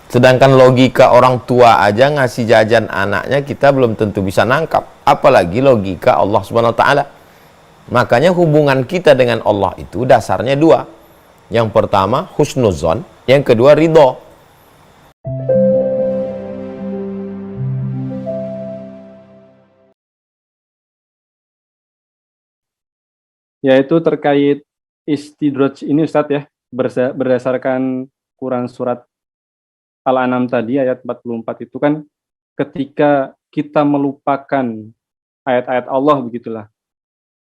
Sedangkan logika orang tua aja ngasih jajan anaknya kita belum tentu bisa nangkap, apalagi logika Allah Subhanahu wa taala. Makanya hubungan kita dengan Allah itu dasarnya dua. Yang pertama husnuzon, yang kedua ridho. Yaitu terkait istidraj ini Ustadz ya, berdasarkan Quran surat Al-An'am tadi ayat 44 itu kan ketika kita melupakan ayat-ayat Allah begitulah,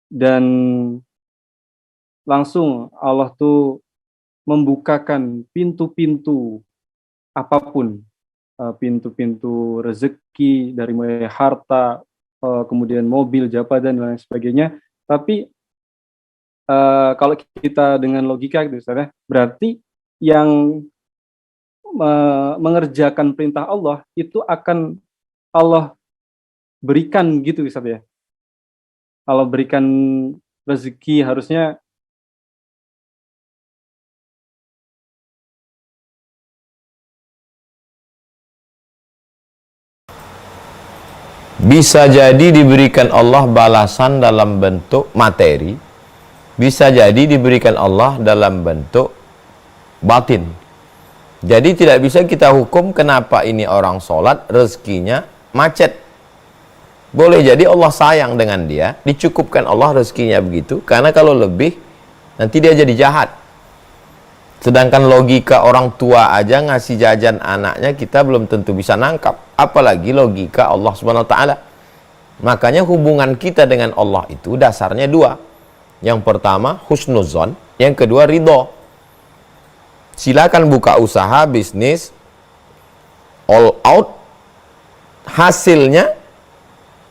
dan langsung Allah tuh membukakan pintu-pintu apapun, pintu-pintu rezeki dari mulai harta, kemudian mobil, jabatan dan lain sebagainya. Tapi kalau kita dengan logika gitu Ustaz ya, berarti yang mengerjakan perintah Allah itu akan Allah berikan gitu Ustaz ya. Allah berikan rezeki harusnya. Bisa jadi diberikan Allah balasan dalam bentuk materi, bisa jadi diberikan Allah dalam bentuk batin. Jadi tidak bisa kita hukum kenapa ini orang sholat rezekinya macet. Boleh jadi Allah sayang dengan dia, dicukupkan Allah rezekinya begitu, karena kalau lebih nanti dia jadi jahat. Sedangkan logika orang tua aja ngasih jajan anaknya kita belum tentu bisa nangkap, apalagi logika Allah Subhanahu wa taala. Makanya hubungan kita dengan Allah itu dasarnya dua. Yang pertama husnuzon, yang kedua ridho. Silakan buka usaha bisnis all out, hasilnya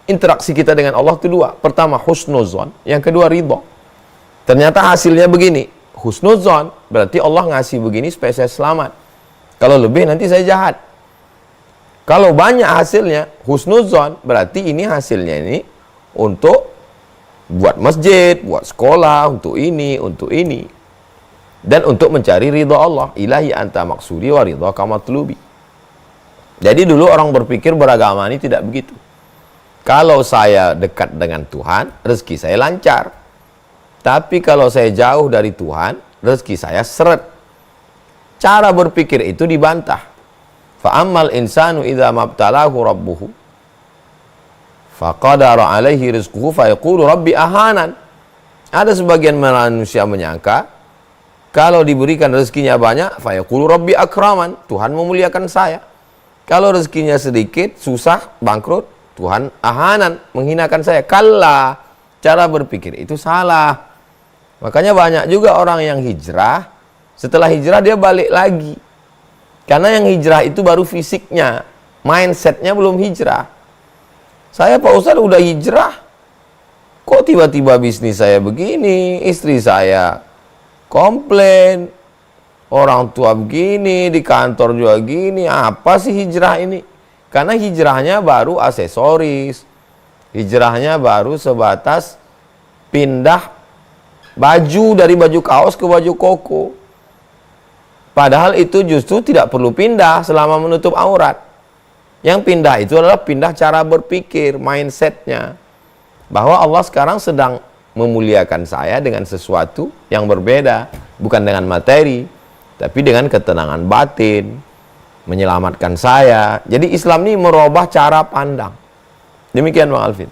interaksi kita dengan Allah itu dua. Pertama husnuzon, yang kedua ridho. Ternyata hasilnya begini, husnuzon berarti Allah ngasih begini supaya saya selamat. Kalau lebih nanti saya jahat. Kalau banyak hasilnya husnuzon berarti ini hasilnya ini untuk buat masjid, buat sekolah, untuk ini, untuk ini, dan untuk mencari ridha Allah. Ilahi anta maksudi wa ridha kama tulubi. Jadi dulu orang berpikir beragama ini tidak begitu. Kalau saya dekat dengan Tuhan, rezeki saya lancar. Tapi kalau saya jauh dari Tuhan, rezeki saya seret. Cara berpikir itu dibantah. Fa'ammal insanu idza mabtalahu rabbuhu faqadara alaihi rizquhu fayaqulu rabbi ahanan. Ada sebagian manusia menyangka kalau diberikan rezekinya banyak, fayaqulu rabbi akraman, Tuhan memuliakan saya. Kalau rezekinya sedikit, susah, bangkrut, Tuhan ahanan, menghinakan saya. Kalla, cara berpikir itu salah. Makanya banyak juga orang yang hijrah, setelah hijrah dia balik lagi. Karena yang hijrah itu baru fisiknya, mindsetnya belum hijrah. Saya Pak Ustadz udah hijrah, kok tiba-tiba bisnis saya begini, istri saya komplain, orang tua begini, di kantor juga gini, apa sih hijrah ini? Karena hijrahnya baru aksesoris, hijrahnya baru sebatas pindah baju dari baju kaos ke baju koko. Padahal itu justru tidak perlu pindah selama menutup aurat. Yang pindah itu adalah pindah cara berpikir, mindsetnya. Bahwa Allah sekarang sedang memuliakan saya dengan sesuatu yang berbeda. Bukan dengan materi, tapi dengan ketenangan batin. Menyelamatkan saya. Jadi Islam ini merubah cara pandang. Demikian Bang Alvin.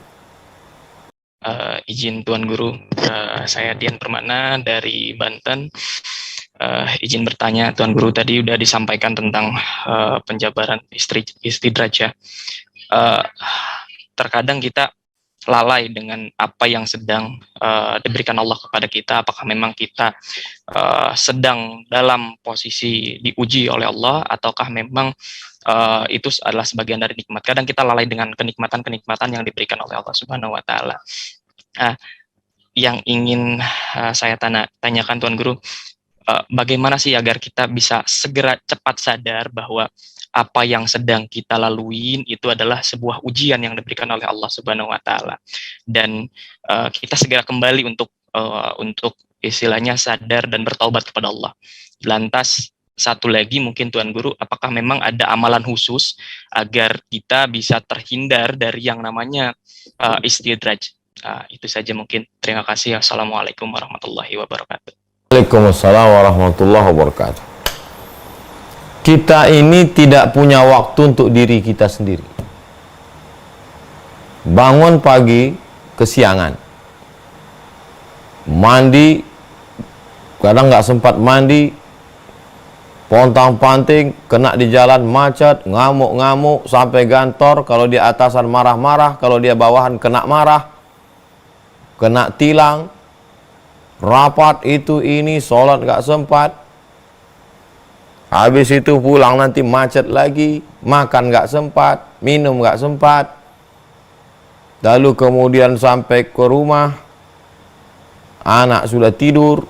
Izin Tuan Guru, saya Dian Permana dari Banten. Izin bertanya, Tuan Guru tadi sudah disampaikan tentang penjabaran istidraj ya. Terkadang kita lalai dengan apa yang sedang diberikan Allah kepada kita. Apakah memang kita sedang dalam posisi diuji oleh Allah, ataukah memang itu adalah sebagian dari nikmat. Kadang kita lalai dengan kenikmatan-kenikmatan yang diberikan oleh Allah Subhanahu wa taala. Yang ingin saya tanyakan Tuan Guru, bagaimana sih agar kita bisa segera cepat sadar bahwa apa yang sedang kita lalui itu adalah sebuah ujian yang diberikan oleh Allah Subhanahu wa taala, dan kita segera kembali untuk istilahnya sadar dan bertaubat kepada Allah. Lantas satu lagi mungkin Tuan Guru, apakah memang ada amalan khusus agar kita bisa terhindar dari yang namanya istidraj? Itu saja mungkin. Terima kasih. Assalamualaikum warahmatullahi wabarakatuh. Waalaikumsalam warahmatullahi wabarakatuh. Kita ini tidak punya waktu untuk diri kita sendiri. Bangun pagi kesiangan, mandi, kadang nggak sempat mandi, pontang-panting, kena di jalan macet, ngamuk-ngamuk sampai kantor. Kalau dia atasan marah-marah, kalau dia bawahan kena marah, kena tilang, rapat itu ini, sholat nggak sempat. Habis itu pulang nanti macet lagi, makan nggak sempat, minum nggak sempat. Lalu kemudian sampai ke rumah, anak sudah tidur,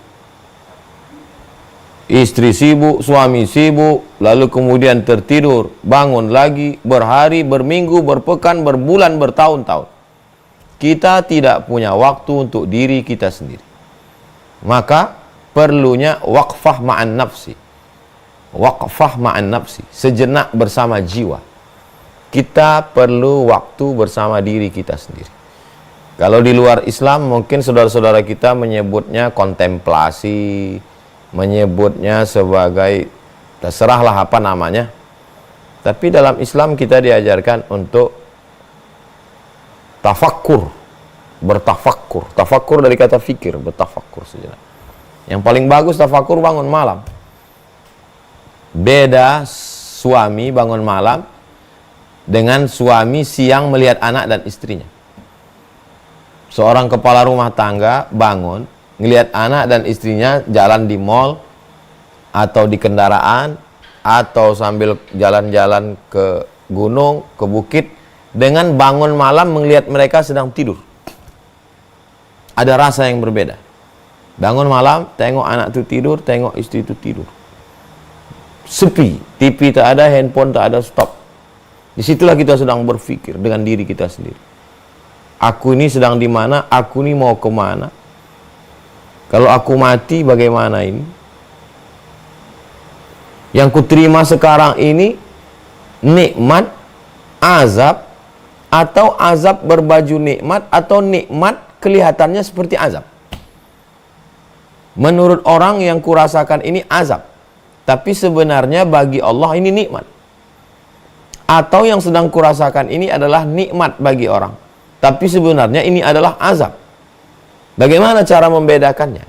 istri sibuk, suami sibuk, lalu kemudian tertidur, bangun lagi, berhari, berminggu, berpekan, berbulan, bertahun-tahun. Kita tidak punya waktu untuk diri kita sendiri. Maka perlunya waqfah ma'an nafsi. Waqfah ma'an nafsi, sejenak bersama jiwa. Kita perlu waktu bersama diri kita sendiri. Kalau di luar Islam mungkin saudara-saudara kita menyebutnya kontemplasi, menyebutnya sebagai terserahlah apa namanya. Tapi dalam Islam kita diajarkan untuk tafakkur, bertafakkur. Tafakkur dari kata fikir, bertafakkur sejenak. Yang paling bagus tafakkur bangun malam. Beda suami bangun malam dengan suami siang melihat anak dan istrinya. Seorang kepala rumah tangga bangun, ngelihat anak dan istrinya jalan di mall, atau di kendaraan, atau sambil jalan-jalan ke gunung, ke bukit, dengan bangun malam melihat mereka sedang tidur. Ada rasa yang berbeda. Bangun malam, tengok anak itu tidur, tengok istri itu tidur. Sepi, TV tak ada, handphone tak ada, stop. Disitulah kita sedang berpikir dengan diri kita sendiri. Aku ini sedang di mana? Aku ini mau kemana? Kalau aku mati bagaimana ini? Yang kuterima sekarang ini nikmat, azab, atau azab berbaju nikmat, atau nikmat kelihatannya seperti azab. Menurut orang yang kurasakan ini azab, tapi sebenarnya bagi Allah ini nikmat. Atau yang sedang kurasakan ini adalah nikmat bagi orang, tapi sebenarnya ini adalah azab. Bagaimana cara membedakannya?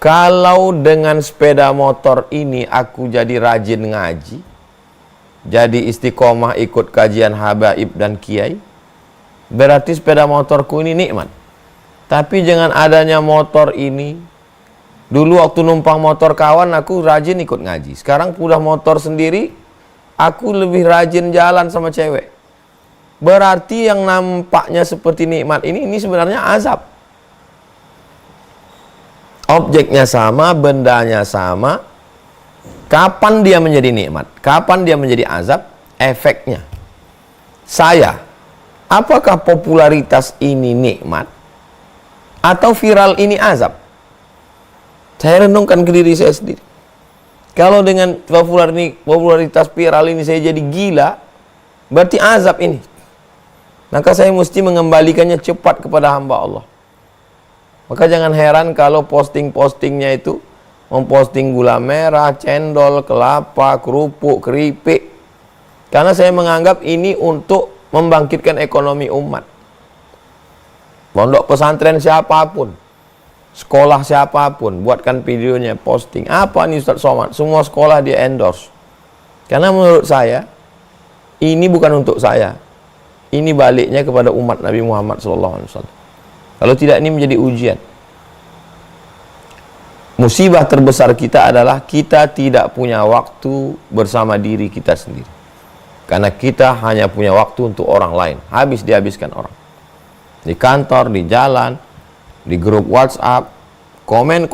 Kalau dengan sepeda motor ini aku jadi rajin ngaji, jadi istiqomah ikut kajian habaib dan kiai, berarti sepeda motorku ini nikmat. Tapi dengan adanya motor ini, dulu waktu numpang motor kawan aku rajin ikut ngaji. Sekarang udah motor sendiri, aku lebih rajin jalan sama cewek. Berarti yang nampaknya seperti nikmat ini sebenarnya azab. Objeknya sama, bendanya sama. Kapan dia menjadi nikmat? Kapan dia menjadi azab? Efeknya. Saya, apakah popularitas ini nikmat? Atau viral ini azab? Saya renungkan ke diri saya sendiri. Kalau dengan popularitas viral ini saya jadi gila, berarti azab ini. Maka saya mesti mengembalikannya cepat kepada hamba Allah. Maka jangan heran kalau posting-postingnya itu memposting gula merah, cendol, kelapa, kerupuk, keripik. Karena saya menganggap ini untuk membangkitkan ekonomi umat. Pondok pesantren siapapun, sekolah siapapun, buatkan videonya, posting. Apa nih Ustaz Somad? Semua sekolah dia endorse. Karena menurut saya, ini bukan untuk saya. Ini baliknya kepada umat Nabi Muhammad SAW. Kalau tidak, ini menjadi ujian. Musibah terbesar kita adalah kita tidak punya waktu bersama diri kita sendiri. Karena kita hanya punya waktu untuk orang lain. Habis dihabiskan orang. Di kantor, di jalan, di grup WhatsApp, komen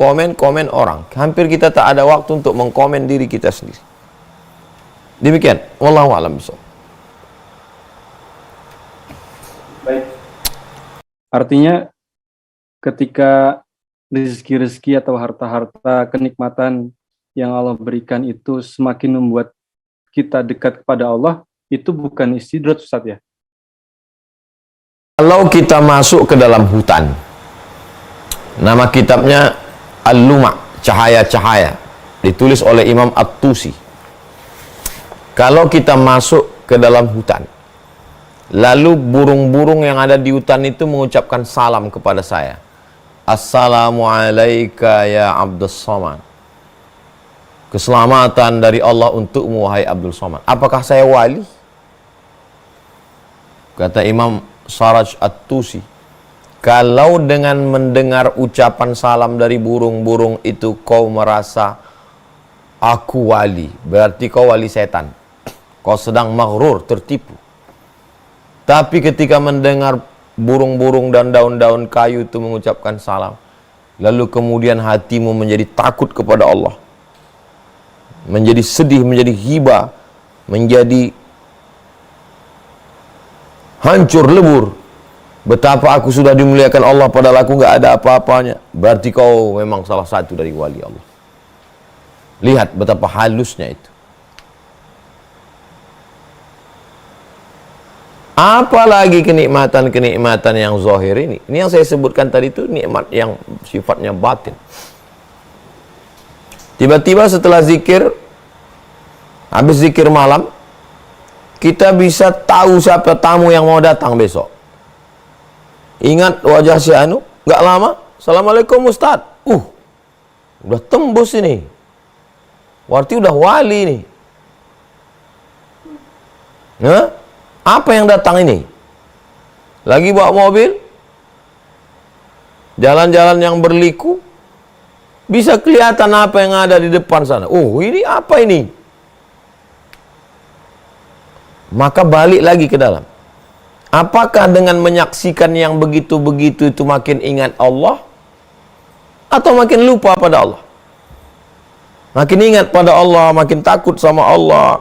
orang. Hampir kita tak ada waktu untuk mengkomen diri kita sendiri. Demikian. Wallahu a'lam bishawab. Baik. Artinya ketika rezeki-rezeki atau harta-harta kenikmatan yang Allah berikan itu semakin membuat kita dekat kepada Allah, itu bukan istidrat, Ustaz ya? Kalau kita masuk ke dalam hutan, nama kitabnya Al-Luma', cahaya-cahaya, ditulis oleh Imam At-Tusi. Kalau kita masuk ke dalam hutan, lalu burung-burung yang ada di hutan itu mengucapkan salam kepada saya. Assalamualaikum ya Abdus Somad. Keselamatan dari Allah untukmu wahai Abdul Somad. Apakah saya wali? Kata Imam Saraj At-Tusi, kalau dengan mendengar ucapan salam dari burung-burung itu kau merasa aku wali, berarti kau wali setan. Kau sedang maghrur, tertipu. Tapi ketika mendengar burung-burung dan daun-daun kayu itu mengucapkan salam, lalu kemudian hatimu menjadi takut kepada Allah, menjadi sedih, menjadi hibah, menjadi hancur lebur. Betapa aku sudah dimuliakan Allah padahal aku nggak ada apa-apanya. Berarti kau memang salah satu dari wali Allah. Lihat betapa halusnya itu. Apalagi kenikmatan-kenikmatan yang zahir ini. Ini yang saya sebutkan tadi itu nikmat yang sifatnya batin. Tiba-tiba setelah zikir, habis zikir malam, kita bisa tahu siapa tamu yang mau datang besok. Ingat wajah si Anu, gak lama, Assalamualaikum Ustaz. Udah tembus ini. Berarti udah wali nih. Hah? Apa yang datang ini? Lagi bawa mobil, jalan-jalan yang berliku, bisa kelihatan apa yang ada di depan sana. Ini apa ini? Maka balik lagi ke dalam. Apakah dengan menyaksikan yang begitu-begitu itu makin ingat Allah? Atau makin lupa pada Allah? Makin ingat pada Allah, makin takut sama Allah,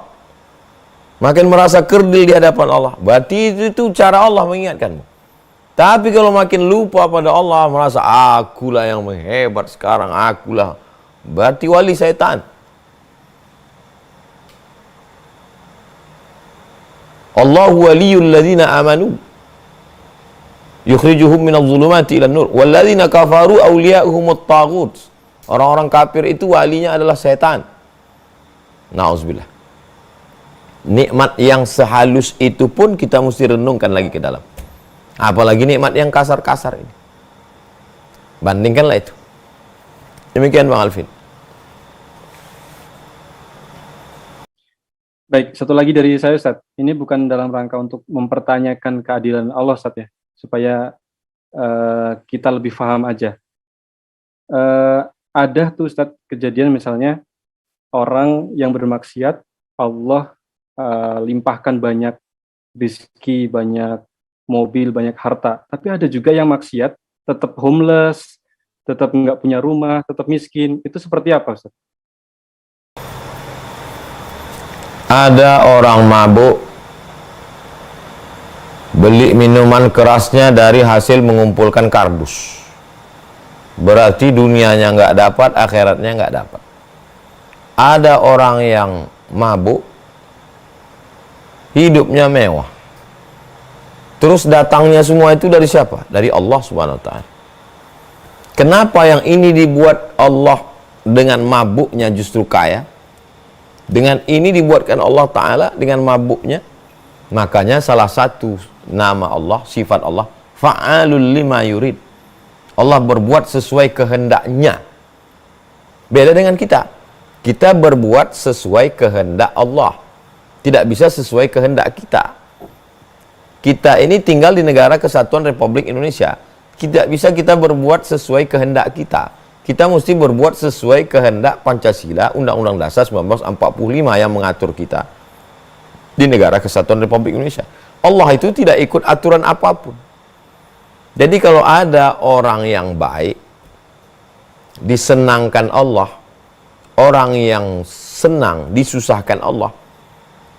makin merasa kerdil di hadapan Allah. Berarti itu cara Allah mengingatkanmu. Tapi kalau makin lupa pada Allah, merasa akulah yang hebat sekarang, akulah, berarti wali syaitan. Allahu waliyul ladzina amanu yukhrijuhum minadh dhulumati ilan nur wal ladzina kafaru awliya'uhumut taghut. Orang-orang kafir itu walinya adalah setan. Nauzubillah. Nikmat yang sehalus itu pun kita mesti renungkan lagi ke dalam. Apalagi nikmat yang kasar-kasar ini. Bandingkanlah itu. Demikian Bang Alvin. Baik, satu lagi dari saya Ustaz. Ini bukan dalam rangka untuk mempertanyakan keadilan Allah Ustaz ya, supaya kita lebih paham aja. Ada tuh Ustaz kejadian misalnya orang yang bermaksiat, Allah limpahkan banyak rezeki, banyak mobil, banyak harta. Tapi ada juga yang maksiat, tetap homeless, tetap nggak punya rumah, tetap miskin. Itu seperti apa, Ustaz? Ada orang mabuk, beli minuman kerasnya dari hasil mengumpulkan kardus. Berarti dunianya nggak dapat, akhiratnya nggak dapat. Ada orang yang mabuk, hidupnya mewah. Terus datangnya semua itu dari siapa? Dari Allah Subhanahu wa ta'ala. Kenapa yang ini dibuat Allah dengan mabuknya justru kaya? Dengan ini dibuatkan Allah Ta'ala dengan mabuknya. Makanya salah satu nama Allah, sifat Allah, fa'alul lima yurid. Allah berbuat sesuai kehendaknya. Beda dengan kita. Kita berbuat sesuai kehendak Allah. Tidak bisa sesuai kehendak kita. Kita ini tinggal di negara Kesatuan Republik Indonesia. Tidak bisa kita berbuat sesuai kehendak kita. Kita mesti berbuat sesuai kehendak Pancasila, Undang-Undang Dasar 1945 yang mengatur kita di negara Kesatuan Republik Indonesia. Allah itu tidak ikut aturan apapun. Jadi kalau ada orang yang baik, disenangkan Allah, orang yang senang, disusahkan Allah,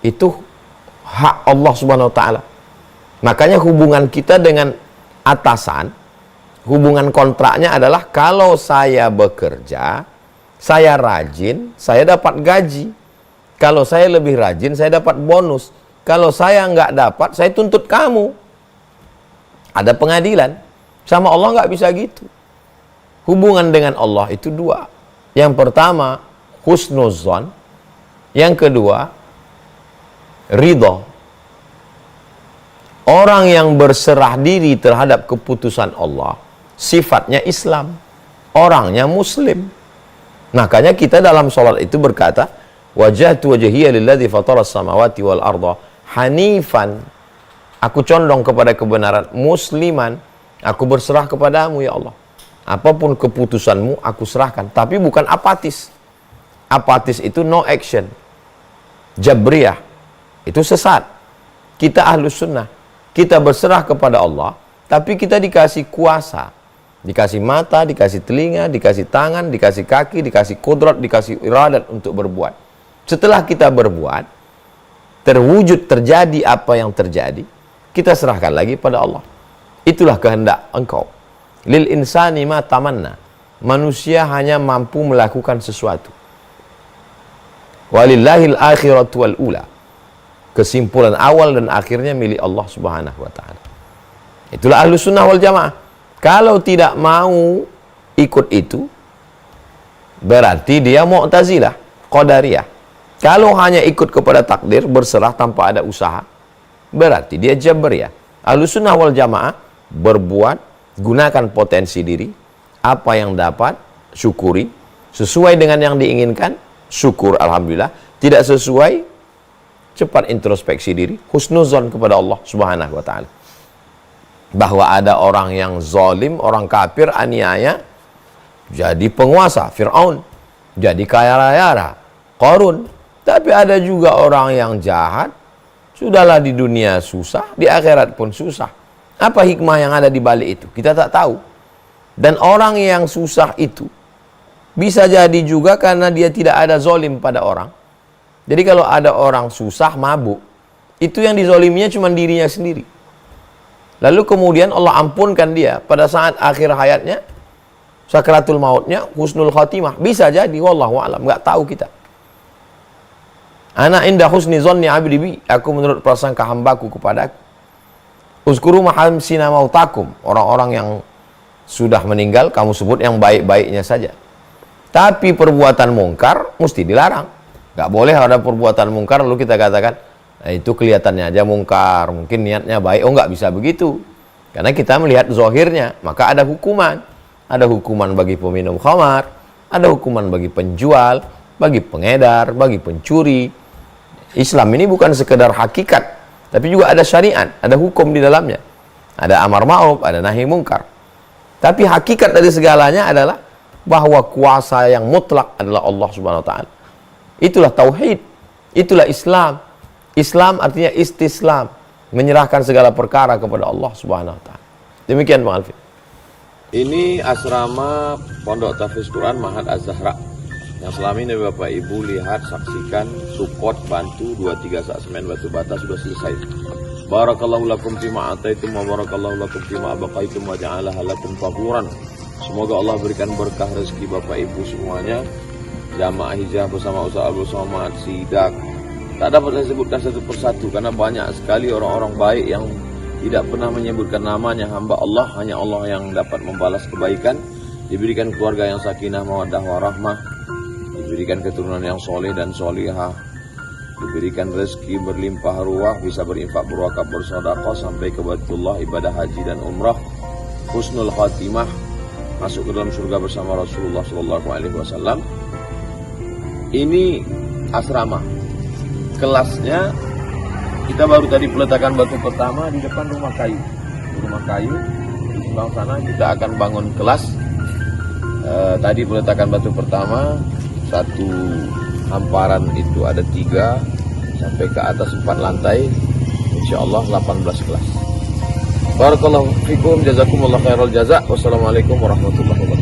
itu hak Allah Subhanahu wa ta'ala. Makanya hubungan kita dengan atasan, hubungan kontraknya adalah kalau saya bekerja, Saya rajin, saya dapat gaji. Kalau saya lebih rajin, saya dapat bonus. Kalau saya nggak dapat, saya tuntut kamu. Ada pengadilan. Sama Allah nggak bisa gitu. Hubungan dengan Allah itu dua. Yang pertama, husnuzon. Yang kedua, ridho. Orang yang berserah diri terhadap keputusan Allah, sifatnya Islam. Orangnya Muslim. Makanya kita dalam sholat itu berkata, wajahtu wajhiya lilladzi fataras samawati wal arda hanifan. Aku condong kepada kebenaran, musliman. Aku berserah kepadamu ya Allah. Apapun keputusanmu aku serahkan, tapi bukan apatis. Apatis itu no action. Jabriyah itu sesat. Kita ahlus sunnah, kita berserah kepada Allah, tapi kita dikasih kuasa, dikasih mata, dikasih telinga, dikasih tangan, dikasih kaki, dikasih kodrat, dikasih iradat untuk berbuat. Setelah kita berbuat, terwujud terjadi apa yang terjadi, kita serahkan lagi pada Allah. Itulah kehendak engkau. Lil insani ma tamanna. Manusia hanya mampu melakukan sesuatu. Walillahil akhiratu wal ula. Kesimpulan awal dan akhirnya milik Allah Subhanahu wa taala. Itulah Ahlus Sunnah wal Jamaah. Kalau tidak mau ikut itu, berarti dia Mu'tazilah, Qadariyah. Kalau hanya ikut kepada takdir, berserah tanpa ada usaha, berarti dia Jabriyah. Ahlus Sunnah wal Jamaah berbuat, gunakan potensi diri, apa yang dapat, syukuri, sesuai dengan yang diinginkan, syukur alhamdulillah, tidak sesuai, cepat introspeksi diri, husnuzon kepada Allah Subhanahu wa taala. Bahwa ada orang yang zalim, orang kafir, aniaya, jadi penguasa, Fir'aun, jadi kaya raya, Qarun. Tapi ada juga orang yang jahat, sudahlah di dunia susah, di akhirat pun susah. Apa hikmah yang ada di balik itu? Kita tak tahu. Dan orang yang susah itu, bisa jadi juga karena dia tidak ada zolim pada orang. Jadi kalau ada orang susah, mabuk, itu yang dizoliminya cuma dirinya sendiri. Lalu kemudian Allah ampunkan dia pada saat akhir hayatnya, sakratul mautnya, husnul khatimah. Bisa jadi, wallahu a'lam, nggak tahu kita. Ana inda husni zonni abdi bi. Aku menurut prasangka hambaku kepada aku. Uzkuru mahamsina mautakum. Orang-orang yang sudah meninggal, kamu sebut yang baik-baiknya saja. Tapi perbuatan mungkar mesti dilarang. Gak boleh ada perbuatan mungkar lalu kita katakan, nah, itu kelihatannya aja mungkar, mungkin niatnya baik. Oh, nggak bisa begitu. Karena kita melihat zahirnya, maka ada hukuman. Ada hukuman bagi peminum khamar, ada hukuman bagi penjual, bagi pengedar, bagi pencuri. Islam ini bukan sekedar hakikat, tapi juga ada syariat, ada hukum di dalamnya. Ada amar ma'ruf, ada nahi mungkar. Tapi hakikat dari segalanya adalah bahwa kuasa yang mutlak adalah Allah Subhanahu wa taala. Itulah tauhid, itulah Islam. Islam artinya istislam, menyerahkan segala perkara kepada Allah Subhanahu wa taala. Demikian Bang Alfi. Ini asrama Pondok Tahfiz Quran Mahat Az-Zahra. Yang selama ini Bapak Ibu lihat, saksikan, support, bantu 2-3 sak semen batu bata sudah selesai. Barakallahu lakum fima ataitum wa barakallahu lakum fima abaqaitum wa ja'alaha lakum tahuran. Semoga Allah berikan berkah rezeki Bapak Ibu semuanya. Jamaah hijrah bersama Ustaz Abdul Somad, Sidak. Tak dapat saya sebutkan satu persatu karena banyak sekali orang-orang baik yang tidak pernah menyebutkan namanya. Hamba Allah, hanya Allah yang dapat membalas kebaikan. Diberikan keluarga yang sakinah, mawaddah, warahmah. Diberikan keturunan yang soleh dan solihah, diberikan rezeki berlimpah ruah, bisa berinfak, berwakaf, bersedekah sampai ke Baitullah, ibadah haji dan umrah, husnul khatimah, masuk ke dalam surga bersama Rasulullah SAW. Ini asrama, kelasnya kita baru tadi peletakan batu pertama di depan rumah kayu. Di rumah kayu di sebelah sana kita akan bangun kelas. Tadi peletakan batu pertama. Satu hamparan itu ada 3 sampai ke atas 4 lantai, insyaallah 18 kelas. Barakallahu fikum, jazakumullah khairal jazak. Wassalamualaikum warahmatullahi wabarakatuh.